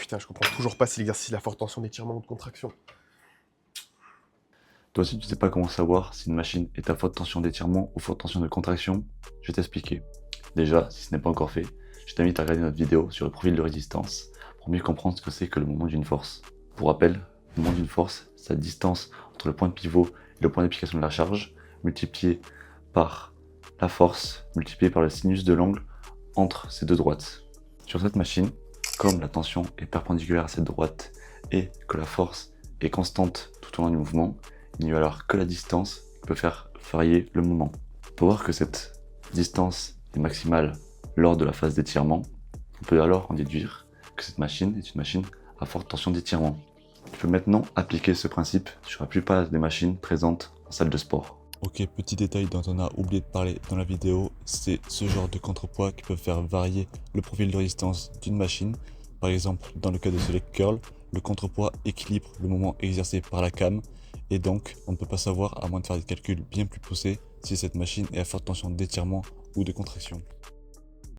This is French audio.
putain, je comprends toujours pas si l'exercice est la forte tension d'étirement ou de contraction. Toi aussi, tu sais pas comment savoir si une machine est à forte tension d'étirement ou forte tension de contraction? Je vais t'expliquer. Déjà, si ce n'est pas encore fait, je t'invite à regarder notre vidéo sur le profil de résistance pour mieux comprendre ce que c'est que le moment d'une force. Pour rappel, le moment d'une force, c'est la distance entre le point de pivot et le point d'application de la charge, multiplié par la force, multiplié par le sinus de l'angle entre ces deux droites. Sur cette machine, comme la tension est perpendiculaire à cette droite et que la force est constante tout au long du mouvement, il n'y a alors que la distance qui peut faire varier le moment. Pour voir que cette distance est maximale lors de la phase d'étirement, on peut alors en déduire que cette machine est une machine à forte tension d'étirement. Tu peux maintenant appliquer ce principe sur la plupart des machines présentes en salle de sport. Ok, petit détail dont on a oublié de parler dans la vidéo, c'est ce genre de contrepoids qui peut faire varier le profil de résistance d'une machine. Par exemple, dans le cas de ce leg curl, le contrepoids équilibre le moment exercé par la cam, et donc on ne peut pas savoir, à moins de faire des calculs bien plus poussés, si cette machine est à forte tension d'étirement ou de contraction.